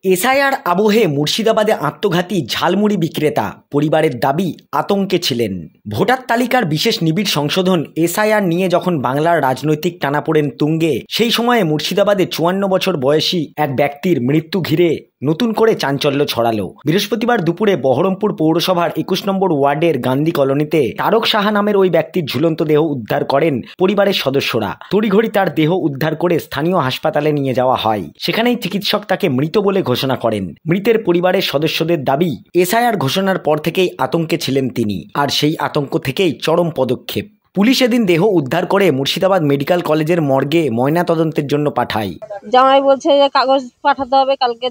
SIR আবহে মুর্শিদাবাদে আত্মঘাতী ঝালমুড়ি বিক্রেতা পরিবারের দাবি আতঙ্কে ছিলেন। ভোটার তালিকার বিশেষ নিবিড় সংশোধন এসআইআর নিয়ে যখন বাংলার রাজনৈতিক টানাপোড়েন তুঙ্গে, সেই সময়ে মুর্শিদাবাদে 54 বছর বয়সী এক ব্যক্তির মৃত্যু ঘিরে নতুন করে চাঞ্চল্য ছড়ালো। বৃহস্পতিবার দুপুরে বহরমপুর পৌরসভার 21 নম্বর ওয়ার্ডের গান্ধী কলোনিতে তারক সাহা নামের ওই ব্যক্তির ঝুলন্ত দেহ উদ্ধার করেন পরিবারের সদস্যরা। তড়িঘড়ি তার দেহ উদ্ধার করে স্থানীয় হাসপাতালে নিয়ে যাওয়া হয়। সেখানেই চিকিৎসক তাকে মৃত বলে ঘোষণা করেন। মৃতের পরিবারের সদস্যদের দাবি, এসআইআর ঘোষণার পর থেকেই আতঙ্কে ছিলেন তিনি, আর সেই আতঙ্ক থেকেই চরম পদক্ষেপ। পুলিশ এদিন দেহ উদ্ধার করে মুর্শিদাবাদ মেডিকেল কলেজের মর্গে ময়না তদন্তের জন্য পাঠায়। জামাই বলছে যে কাগজ পাঠাতে হবে, কালকে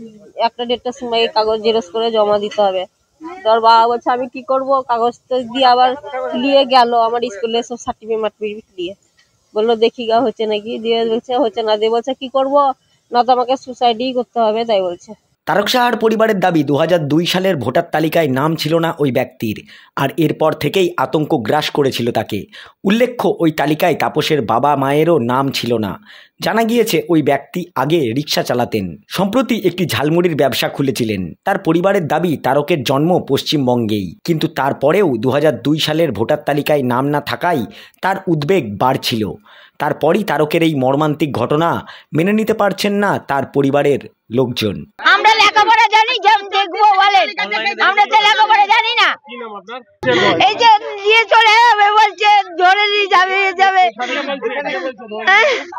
একটা ডেটটার সময় কাগজ জেরক্স করে জমা দিতে হবে। তোর বাবা বলছে আমি কি করব, কাগজ তো দিয়ে আবার নিয়ে গেল আমার স্কুলে সব সার্টিফিকেট দিয়ে, বললো দেখি গা হচ্ছে নাকি, দিয়ে বলছে হচ্ছে না, দিয়ে বলছে কি করব, না তো আমাকে সুসাইডই করতে হবে, তাই বলছে। তারক সাহার পরিবারের দাবি 2002 সালের ভোটার তালিকায় নাম ছিল না ওই ব্যক্তির, আর এরপর থেকেই আতঙ্ক গ্রাস করেছিল তাকে। উল্লেখ্য, ওই তালিকায় তাপসের বাবা মায়েরও নাম ছিল না। জানা গিয়েছে ওই ব্যক্তি আগে রিক্সা চালাতেন, সম্প্রতি একটি ঝালমুড়ির ব্যবসা খুলেছিলেন। তার পরিবারের দাবি তারকের জন্ম পশ্চিমবঙ্গেই, কিন্তু তারপরেও 2002 সালের ভোটার তালিকায় নাম না থাকায় তার উদ্বেগ বাড়ছিল। তারপরই তারকের এই মর্মান্তিক ঘটনা মেনে নিতে পারছেন না তার পরিবারের লোকজন। আমরা লেখাপড়া জানি, যেমন দেখবো বলেন, আমরা তো লেখাপড়া জানি না। এই যে নিয়ে চলে যাবে বলছে, ধরে নিয়ে যাবে,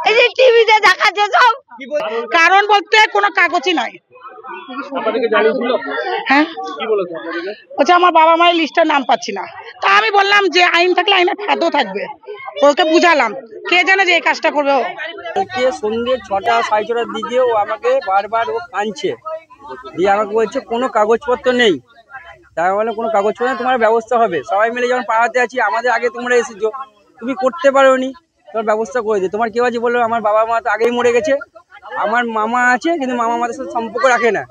এই যে টিভিতে দেখাচ্ছে সব। কারণ বলতে কোনো কাগজই নাই। হ্যাঁ, বলছে আমার বাবা মায়ের লিস্টের নাম পাচ্ছি না। তা আমি বললাম যে আইন থাকলে আইনের ফাঁদও থাকবে, ওকে বুঝালাম, কে জানে যে এই কাজটা করবে। ও সন্ধ্যে 6টা 6:30টার দিকে ও আমাকে বারবার ও কাঁদছে, দিয়ে আমাকে বলছে কোনো কাগজপত্র নেই। তাই বলে কোনো কাগজপত্র নেই, তোমার ব্যবস্থা হবে। সবাই মিলে যখন পাড়াতে আছি, আমাদের আগে তোমরা এসেছো, তুমি করতে পারোনি, তোমার ব্যবস্থা করে দিই। তোমার কেউ আছে বললো, আমার বাবা মা তো আগেই মরে গেছে, আমার মামা আছে, কিন্তু মামা আমাদের সাথে সম্পর্ক রাখে না,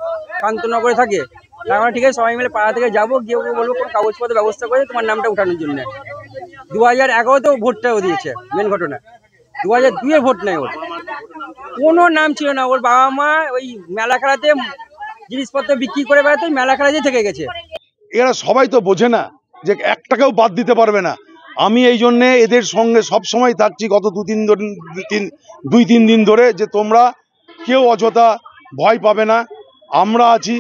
কান্তনগরে থাকে। তাই আমরা ঠিক আছে সবাই মিলে পাড়া থেকে যাবো, গিয়ে ওকে বলবো কোনো কাগজপত্র ব্যবস্থা করে তোমার নামটা উঠানোর জন্য। 2011-তেও ভোটটাও দিয়েছে। মেন ঘটনা 2002-এ ভোট নেই, ওর কোনো নাম ছিল না। ওর বাবা মা ওই মেলা খেলাতে জিনিসপত্র বিক্রি করে বেড়াতে মেলা খেলাতেই থেকে গেছে। এরা সবাই তো বোঝে না যে 1 টাকাও বাদ দিতে পারবে না। আমি এই জন্যে এদের সঙ্গে সব সময় থাকছি গত 2-3 দিন ধরে, যে তোমরা কেউ অযথা ভয় পাবে না। আমরা আছি,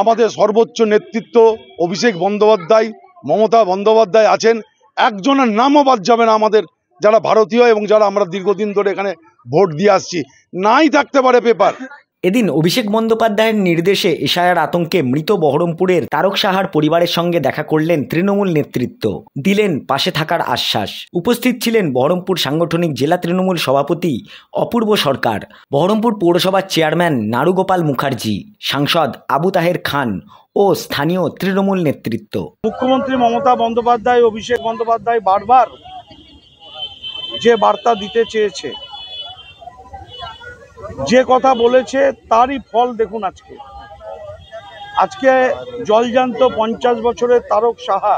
আমাদের সর্বোচ্চ নেতৃত্ব অভিষেক বন্দ্যোপাধ্যায়, মমতা বন্দ্যোপাধ্যায় আছেন। একজনের নামও বাদ যাবে না আমাদের, যারা ভারতীয় এবং যারা আমরা দীর্ঘদিন ধরে এখানে ভোট দিয়ে আসছি। নাই থাকতে পারে পেপার। এদিন অভিষেক বন্দ্যোপাধ্যায়ের নির্দেশে এসআইআর আতঙ্কে মৃত বহরমপুরের তারক সাহার পরিবারের সঙ্গে দেখা করলেন তৃণমূল নেতৃত্ব, দিলেন পাশে থাকার আশ্বাস। উপস্থিত ছিলেন বহরমপুর সাংগঠনিক জেলা তৃণমূল সভাপতি অপূর্ব সরকার, বহরমপুর পৌরসভার চেয়ারম্যান নারুগোপাল মুখার্জি, সাংসদ আবু তাহের খান ও স্থানীয় তৃণমূল নেতৃত্ব। মুখ্যমন্ত্রী মমতা বন্দ্যোপাধ্যায়, অভিষেক বন্দ্যোপাধ্যায় বারবার যে বার্তা দিতে চেয়েছে, যে কথা বলেছে, তারই ফল দেখুন। আজকে জলজান্ত 50 বছরের তারক সাহা,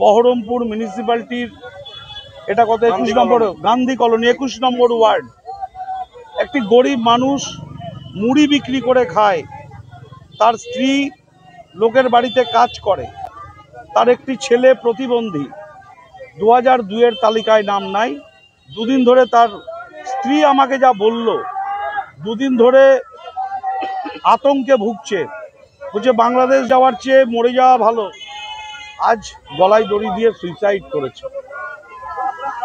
বহরমপুর মিউনিসিপ্যালিটির, এটা কত 21 নম্বর গান্ধী কলোনি 21 নম্বর ওয়ার্ড, একটি গরিব মানুষ মুড়ি বিক্রি করে খায়, তার স্ত্রী লোকের বাড়িতে কাজ করে, তার একটি ছেলে প্রতিবন্ধী, 2002-এর তালিকায় নাম নাই। দুদিন ধরে তার স্ত্রী আমাকে যা বলল, দুদিন ধরে আতঙ্কে ভুগছে, বলছে বাংলাদেশ যাওয়ার চেয়ে মরে যাওয়া ভালো। আজ গলায় দড়ি দিয়ে সুইসাইড করেছে।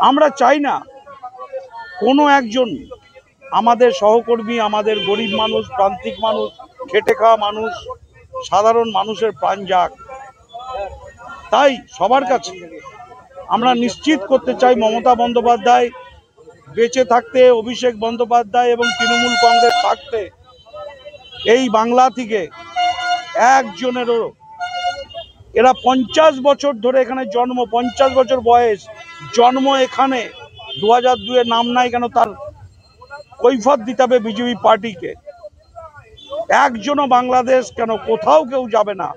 আমরা চাই না কোনো একজন আমাদের সহকর্মী, আমাদের গরিব মানুষ, প্রান্তিক মানুষ, খেটে খাওয়া মানুষ, সাধারণ মানুষের প্রাণ যাক। তাই সবার কাছে আমরা নিশ্চিত করতে চাই, মমতা বন্দ্যোপাধ্যায় বেঁচে থাকতে, অভিষেক বন্দ্যোপাধ্যায় এবং তৃণমূল কংগ্রেস থাকতে, এই বাংলা থেকে একজনেরও, এরা 50 বছর ধরে এখানে জন্ম, 50 বছর বয়স জন্ম এখানে, 2002-এ নাম নাই কেন, তার কৈফিয়ত দিতে হবে বিজেপি পার্টিকে। একজনও বাংলাদেশ কেন কোথাও কেউ যাবে না।